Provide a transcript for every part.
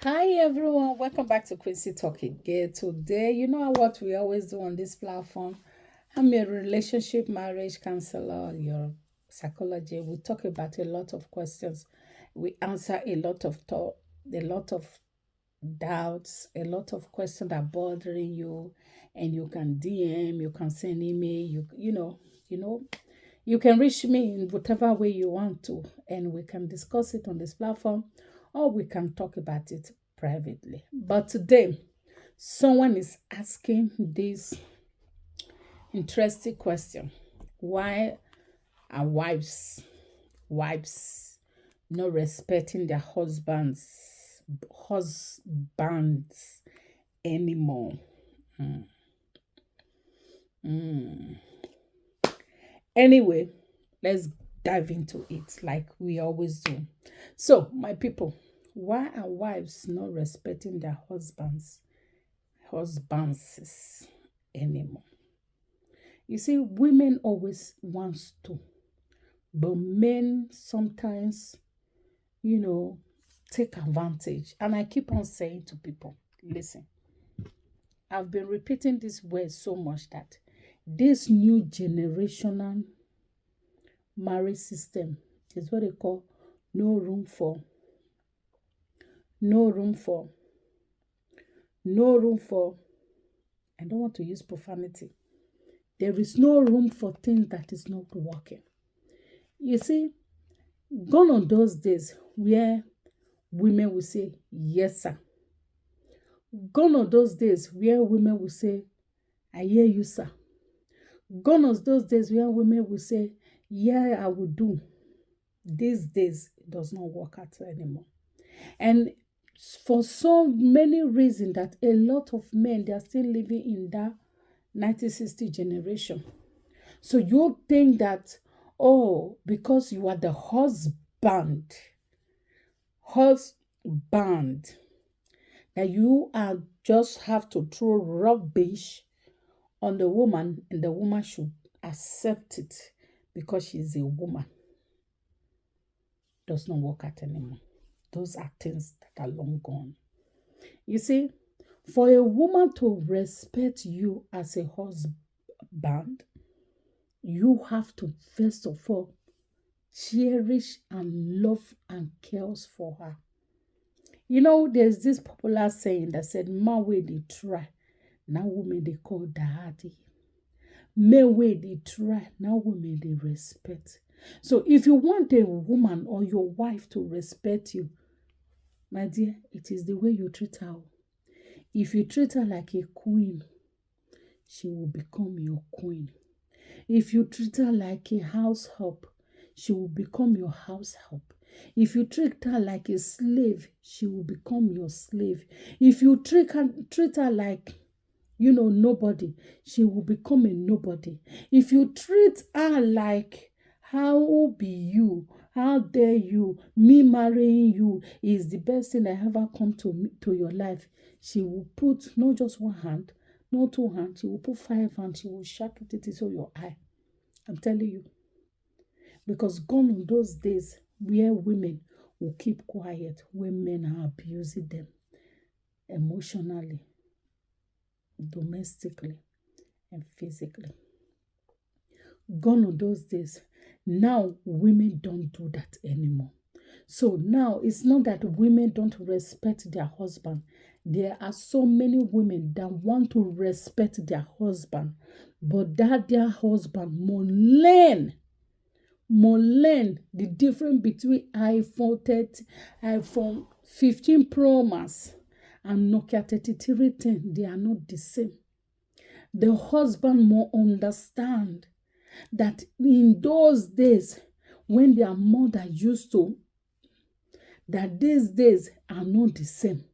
Hi everyone, welcome back to Quincy Talk again. Today, you know what we always do on this platform. I'm your relationship marriage counselor, your psychology. We talk about a lot of questions. We answer a lot of thought, a lot of doubts, a lot of questions that bothering you, and you can DM, you can send email, you know, you can reach me in whatever way you want to, and we can discuss it on this platform, or we can talk about it privately. But today, someone is asking this interesting question: Why are wives not respecting their husbands anymore? Anyway, let's dive into it like we always do. So, my people, why are wives not respecting their husbands anymore? You see, women always wants to, but men sometimes, you know, take advantage. And I keep on saying to people, listen, I've been repeating this word so much that this new generational marriage system is what they call no room for, no room for, no room for. I don't want to use profanity. There is no room for things that is not working. You see, gone on those days where women will say, yes, sir. Gone on those days where women will say, I hear you, sir. Gone on those days where women will say, yeah, I will do. These days, it does not work out anymore. And for so many reasons that a lot of men, they are still living in that 1960 generation. So you think that, oh, because you are the husband, that you are just have to throw rubbish on the woman and the woman should accept it because she's a woman. Does not work out anymore. Those are things that are long gone. You see, for a woman to respect you as a husband, you have to first of all cherish and love and cares for her. You know, there's this popular saying that said, "Man way they try, now women they call daddy. Men way they try, now women they respect." So if you want a woman or your wife to respect you, my dear, it is the way you treat her. If you treat her like a queen, she will become your queen. If you treat her like a house help, she will become your house help. If you treat her like a slave, she will become your slave. If you treat her like, nobody, she will become a nobody. If you treat her like, how be you? How dare you? Me marrying you is the best thing that ever come to your life. She will put not just one hand, not two hands, she will put five hands, she will shake it into your eye. I'm telling you. Because gone on those days where women will keep quiet when men are abusing them emotionally, domestically, and physically. Gone on those days. Now women don't do that anymore. So now it's not that women don't respect their husband. There are so many women that want to respect their husband, but that their husband must learn the difference between iPhone 30, iPhone 15 Pro Max, and Nokia 3310. They are not the same. The husband must understand that in those days, when their mother used to, that these days are not the same.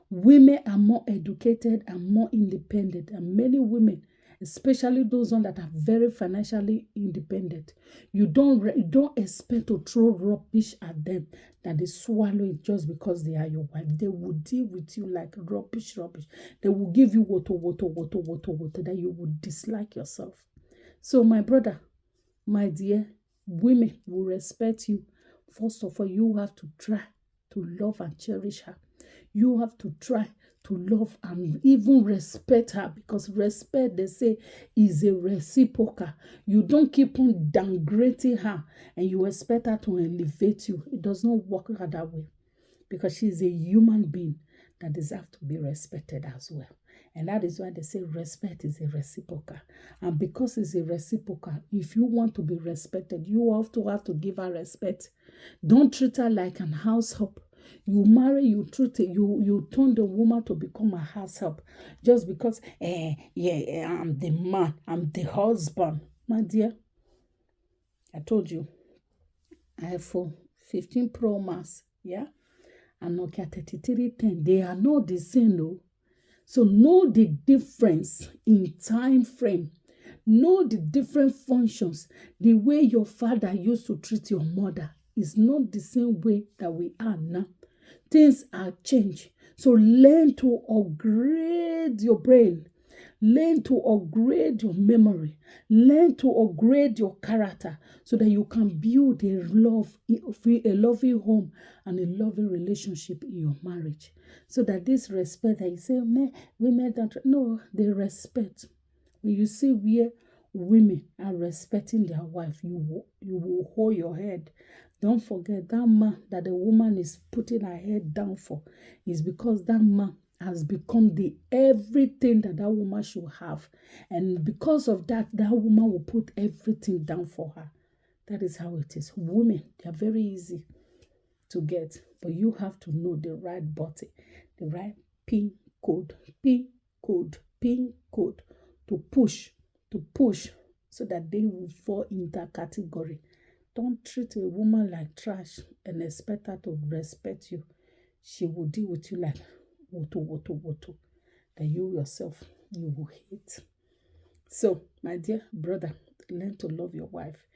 Women are more educated and more independent, and many women, especially those ones that are very financially independent, you don't expect to throw rubbish at them that they swallow it just because they are your wife. They will deal with you like rubbish. They will give you water that you would dislike yourself. So my brother, my dear, women will respect you. First of all, you have to try to love and cherish her. You have to try to love and even respect her, because respect, they say, is a reciprocal. You don't keep on downgrading her and you expect her to elevate you. It does not work that way, because she's a human being that deserves to be respected as well. And that is why they say respect is a reciprocal. And because it's a reciprocal, if you want to be respected, you have to give her respect. Don't treat her like an house help. You marry, you treat it, you turn the woman to become a house help just because I'm the man, I'm the husband. My dear, I told you, iPhone 15 Pro Max, yeah, and Nokia 3310, they are not the same though. So know the difference in time frame. Know the different functions. The way your father used to treat your mother is not the same way that we are now. Things are changed. So learn to upgrade your brain. Learn to upgrade your memory. Learn to upgrade your character so that you can build a loving home and a loving relationship in your marriage. So that this respect that you say, women don't, no, they respect. When you see where women are respecting their wife, you will hold your head. Don't forget that man that the woman is putting her head down for is because that man has become the everything that woman should have. And because of that, that woman will put everything down for her. That is how it is. Women, they are very easy to get, but you have to know the right button, the right pin code to push so that they will fall in that category. Don't treat a woman like trash and expect her to respect you. She will deal with you like woto. That you yourself, you will hate. So, my dear brother, learn to love your wife.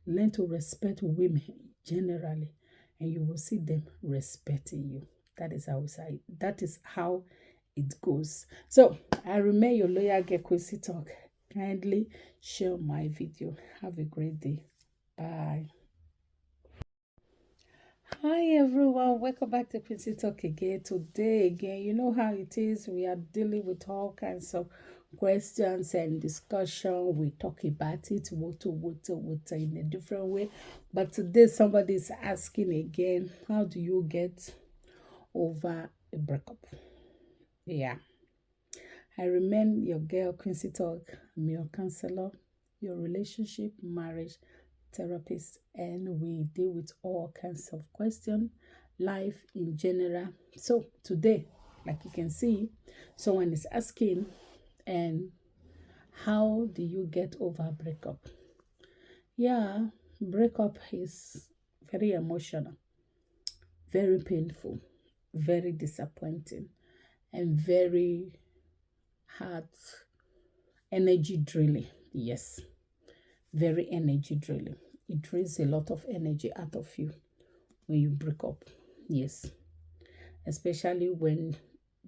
Learn to respect women generally, and you will see them respecting you. That is how it goes. So, I remain your loyal girl, Kwesi Talk. Kindly share my video. Have a great day. Bye. Hi everyone, welcome back to Kwesi Talk again. Today again, you know how it is. We are dealing with all kinds of questions and discussion. We talk about it what in a different way. But today somebody is asking again, how do you get over a breakup? Yeah. I remain your girl, Kwesi Talk. I'm your counselor, your relationship, marriage therapist, and we deal with all kinds of questions, life in general. So today, like you can see, someone is asking, and how do you get over a breakup? Yeah, breakup is very emotional, very painful, very disappointing, and very hard energy draining. Yes, very energy draining. It drains a lot of energy out of you when you break up. Yes, especially when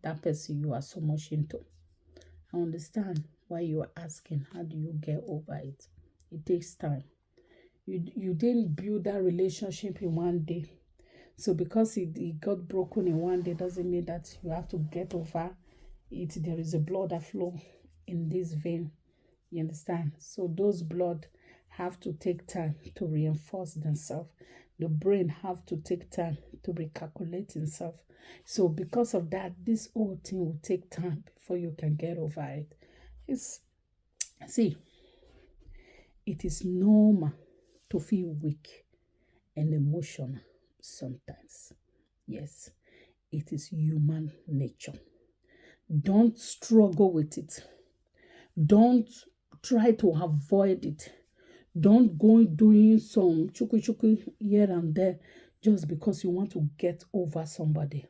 that person you are so much into. I understand why you are asking, how do you get over it? It takes time. You didn't build that relationship in one day. So because it got broken in one day doesn't mean that you have to get over it. There is a blood that flow in this vein. You understand? So those blood have to take time to reinforce themselves. The brain have to take time to recalculate itself. So because of that, this whole thing will take time before you can get over it. It is normal to feel weak and emotional sometimes. Yes, it is human nature. Don't struggle with it. Don't try to avoid it. Don't go doing some chuku here and there just because you want to get over somebody.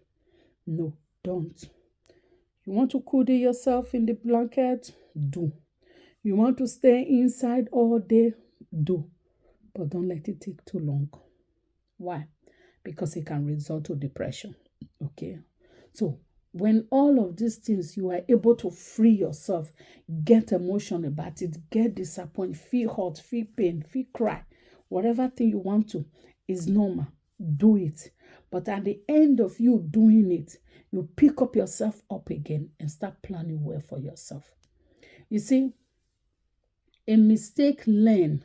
No, don't. You want to cuddle yourself in the blanket? Do. You want to stay inside all day? Do. But don't let it take too long. Why? Because it can result to depression. Okay? So, when all of these things, you are able to free yourself, get emotional about it, get disappointed, feel hurt, feel pain, feel cry, whatever thing you want to is normal. Do it. But at the end of you doing it, you pick up yourself up again and start planning well for yourself. You see, a mistake learned.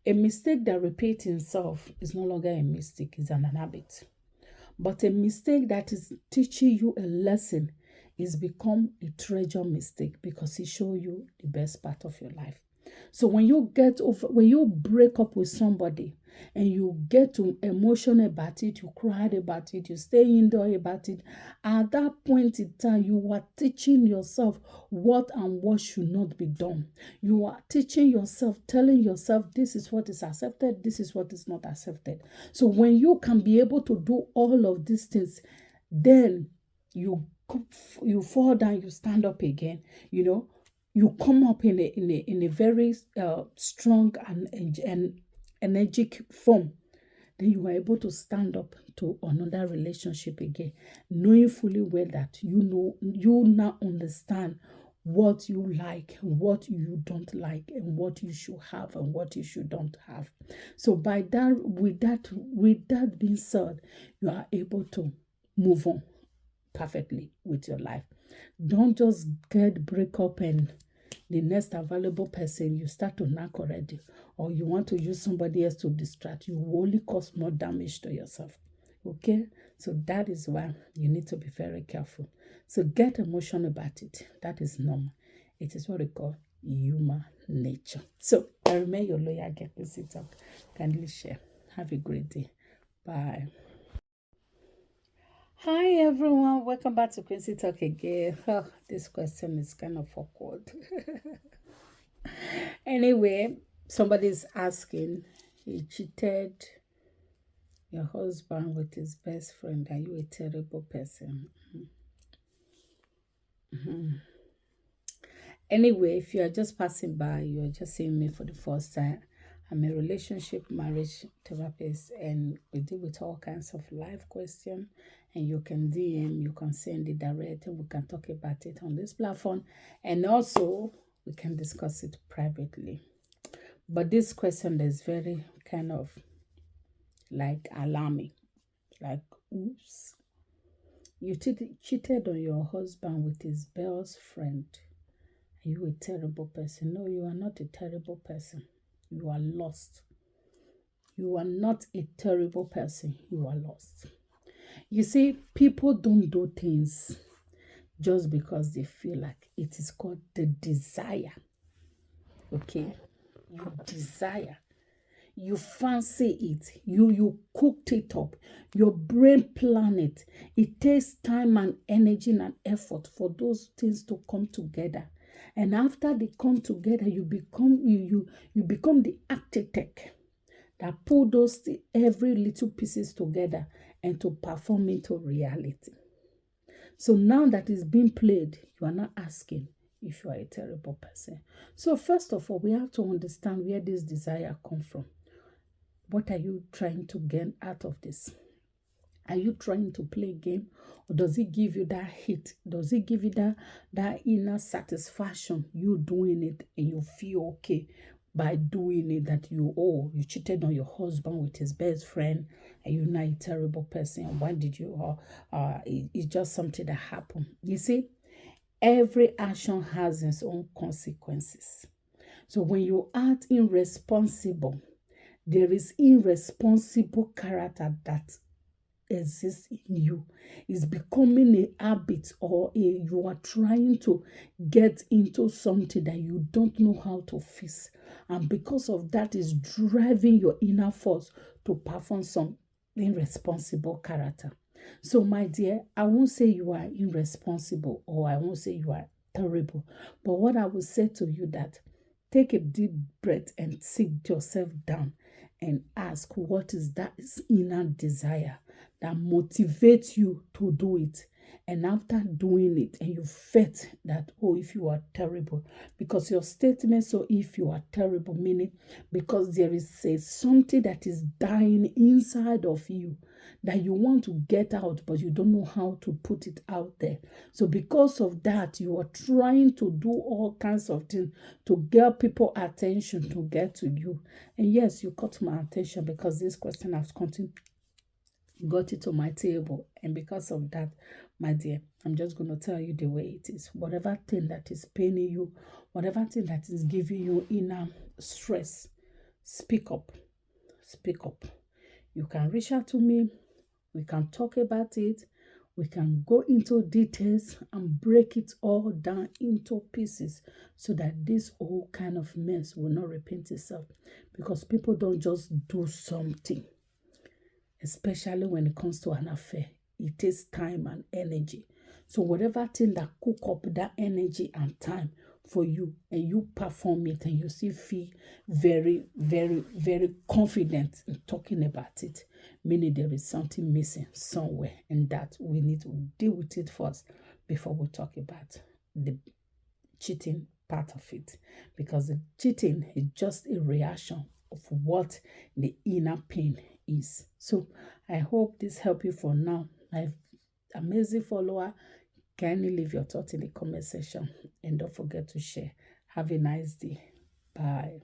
A mistake that repeats itself is no longer a mistake, it's an habit. But a mistake that is teaching you a lesson is become a treasure mistake because it shows you the best part of your life. So when you break up with somebody and you get to emotional about it, you cried about it, you stay indoor about it, at that point in time, you are teaching yourself what and what should not be done. You are teaching yourself, telling yourself, this is what is accepted, this is what is not accepted. So when you can be able to do all of these things, then you fall down, you stand up again, you come up in a very strong and energetic form. Then you are able to stand up to another relationship again, knowing fully well that you now understand what you like, what you don't like, and what you should have and what you should don't have. So with that being said, you are able to move on perfectly with your life. Don't just break up and the next available person you start to knock already, or you want to use somebody else to distract you, will only cause more damage to yourself. Okay, so that is why you need to be very careful. So get emotional about it. That is normal. It is what we call human nature. So I remain your lawyer. Get to sit up. Kindly share. Have a great day. Bye. Hi everyone, welcome back to Quincy Talk again. Oh, this question is kind of awkward. Anyway, somebody's asking, he cheated your husband with his best friend. Are you a terrible person? Anyway, if you are just passing by, you are just seeing me for the first time. I'm a relationship marriage therapist, and we deal with all kinds of life questions. And you can DM, you can send it direct, and we can talk about it on this platform. And also, we can discuss it privately. But this question is very kind of like alarming. Like, oops. You cheated on your husband with his best friend. Are you a terrible person? No, you are not a terrible person. You are lost. You are not a terrible person. You are lost. You see, people don't do things just because they feel like it is called the desire. Okay? You desire. You fancy it. You cooked it up. Your brain planned it. It takes time and energy and effort for those things to come together. And after they come together, you become the architect that pull those every little pieces together and to perform into reality. So now that is being played, you are not asking if you are a terrible person. So first of all, we have to understand where this desire comes from. What are you trying to gain out of this? Are you trying to play a game, or does it give you that hit? Does it give you that inner satisfaction, you doing it and you feel okay by doing it, that you cheated on your husband with his best friend and you're not a terrible person? Why did you, it's just something that happened. You see, every action has its own consequences. So when you act irresponsible, there is irresponsible character that exists in you. Is becoming a habit, or you are trying to get into something that you don't know how to fix, and because of that is driving your inner force to perform some irresponsible character. So my dear, I won't say you are irresponsible, or I won't say you are terrible, but what I will say to you that take a deep breath and sit yourself down and ask, what is that inner desire that motivates you to do it? And after doing it, and you felt that, oh, if you are terrible, because your statement, so if you are terrible, meaning because there is something that is dying inside of you that you want to get out, but you don't know how to put it out there. So because of that, you are trying to do all kinds of things to get people attention, to get to you. And yes, you caught my attention because this question has continued got it to my table. And because of that, my dear, I'm just going to tell you the way it is. Whatever thing that is paining you, whatever thing that is giving you inner stress, speak up. Speak up. You can reach out to me. We can talk about it. We can go into details and break it all down into pieces so that this whole kind of mess will not repeat itself. Because people don't just do something, especially when it comes to an affair. It takes time and energy. So whatever thing that cook up that energy and time for you, and you perform it, and you still feel very, very, very confident in talking about it, meaning there is something missing somewhere, and that we need to deal with it first before we talk about the cheating part of it. Because the cheating is just a reaction of what the inner pain is. So I hope this helped you for now. My amazing follower, kindly leave your thoughts in the comment section and don't forget to share. Have a nice day. Bye.